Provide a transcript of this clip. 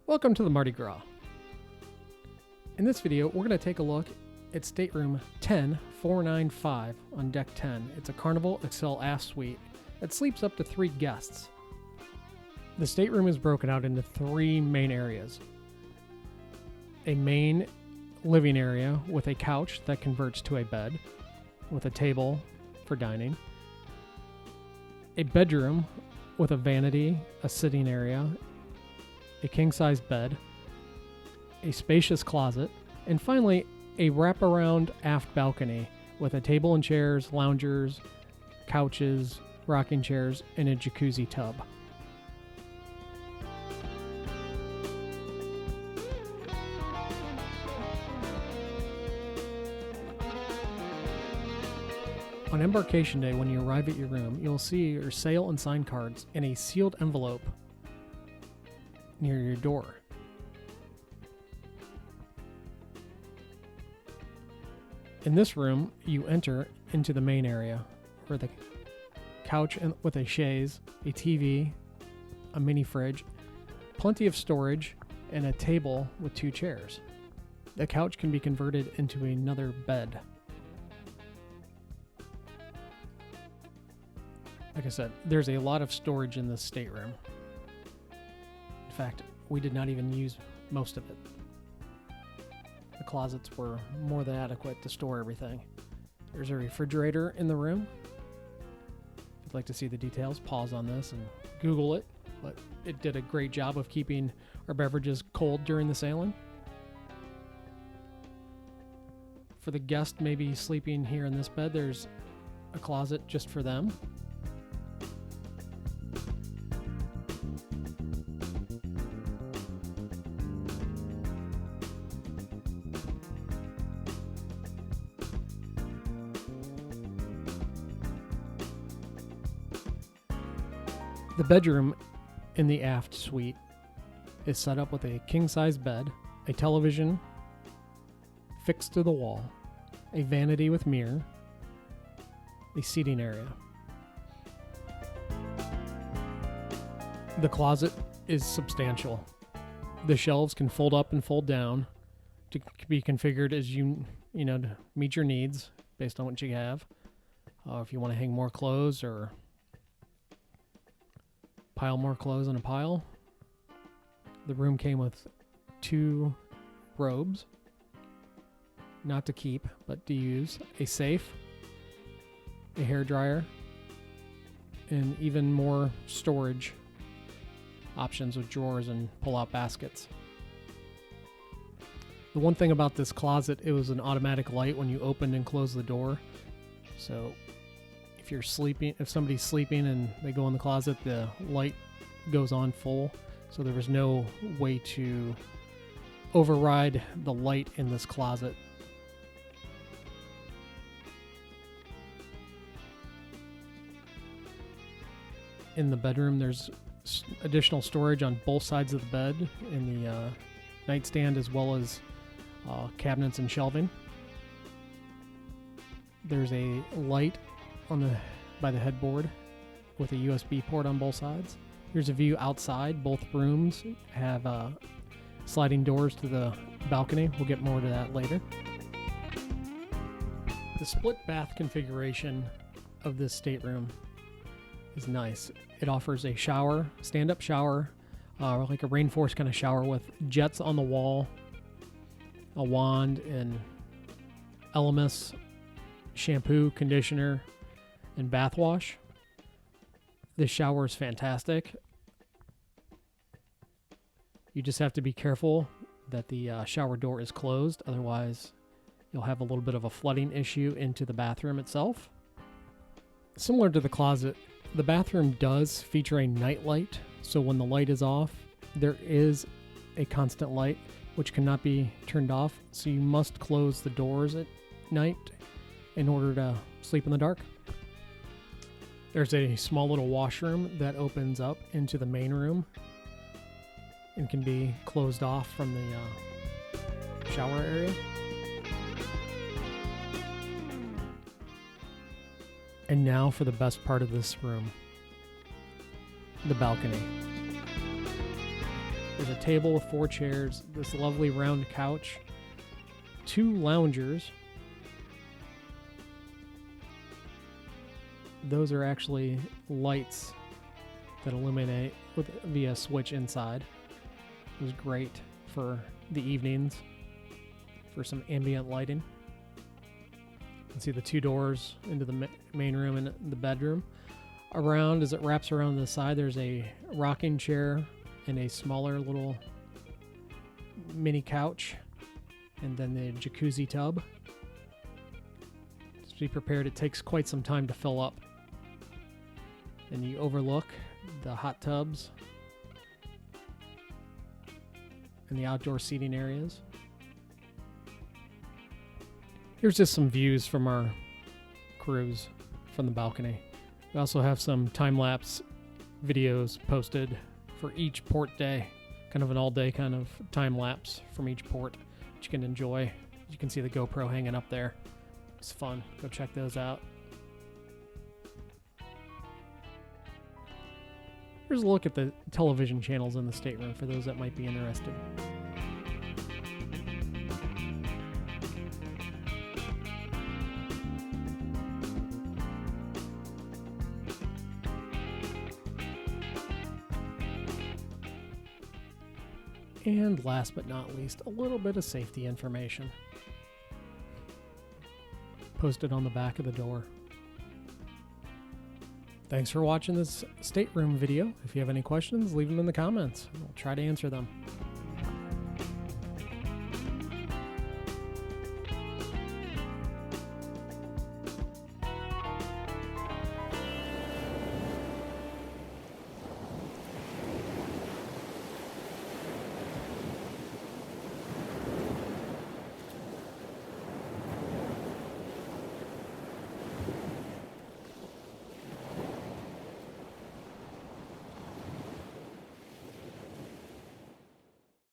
Welcome to the Mardi Gras. In this video, we're going to take a look at Stateroom 10495 on Deck 10. It's a Carnival Excel Aft Suite that sleeps up to 3 guests. The stateroom is broken out into 3 main areas. A main living area with a couch that converts to a bed, with a table for dining. A bedroom with a vanity, a sitting area, a king-size bed, a spacious closet, and finally a wraparound aft balcony with a table and chairs, loungers, couches, rocking chairs, and a jacuzzi tub. On embarkation day, when you arrive at your room, you'll see your sale and sign cards in a sealed envelope near your door. In this room, you enter into the main area, where the couch with a chaise, a TV, a mini fridge, plenty of storage, and a table with 2 chairs. The couch can be converted into another bed. Like I said, there's a lot of storage in this stateroom. In fact, we did not even use most of it. The closets were more than adequate to store everything. There's a refrigerator in the room. If you'd like to see the details, pause on this and Google it. But it did a great job of keeping our beverages cold during the sailing. For the guest maybe sleeping here in this bed, there's a closet just for them. The bedroom in the aft suite is set up with a king-size bed, a television fixed to the wall, a vanity with mirror, a seating area. The closet is substantial. The shelves can fold up and fold down to be configured as you to meet your needs based on what you have. If you want to hang more clothes or pile more clothes in a pile. The room came with 2 robes, not to keep, but to use, a safe, a hairdryer, and even more storage options with drawers and pull-out baskets. The one thing about this closet, it was an automatic light when you opened and closed the door. So if somebody's sleeping and they go in the closet, the light goes on full. So there was no way to override the light in this closet. In the bedroom, there's additional storage on both sides of the bed, in the nightstand, as well as cabinets and shelving. There's a light by the headboard with a USB port on both sides. Here's a view outside. Both rooms have sliding doors to the balcony. We'll get more to that later. The split bath configuration of this stateroom is nice. It offers a shower, stand-up shower, like a rainforest kind of shower with jets on the wall, a wand, and Elemis shampoo, conditioner, and bath wash. This shower is fantastic. You just have to be careful that the shower door is closed, otherwise you'll have a little bit of a flooding issue into the bathroom itself. Similar to the closet, the bathroom does feature a night light, so when the light is off, there is a constant light which cannot be turned off, so you must close the doors at night in order to sleep in the dark. There's a small little washroom that opens up into the main room and can be closed off from the shower area. And now for the best part of this room, the balcony. There's a table with 4 chairs, this lovely round couch, 2 loungers. Those are actually lights that illuminate via switch inside. It was great for the evenings for some ambient lighting. You can see the 2 doors into the main room and the bedroom. Around, as it wraps around the side, there's a rocking chair and a smaller little mini couch, and then the jacuzzi tub. Just be prepared, it takes quite some time to fill up. And you overlook the hot tubs and the outdoor seating areas. Here's just some views from our cruise from the balcony. We also have some time-lapse videos posted for each port day, kind of an all-day kind of time-lapse from each port that you can enjoy. You can see the GoPro hanging up there. It's fun. Go check those out. Here's a look at the television channels in the stateroom for those that might be interested. And last but not least, a little bit of safety information posted on the back of the door. Thanks for watching this stateroom video. If you have any questions, leave them in the comments. I'll try to answer them.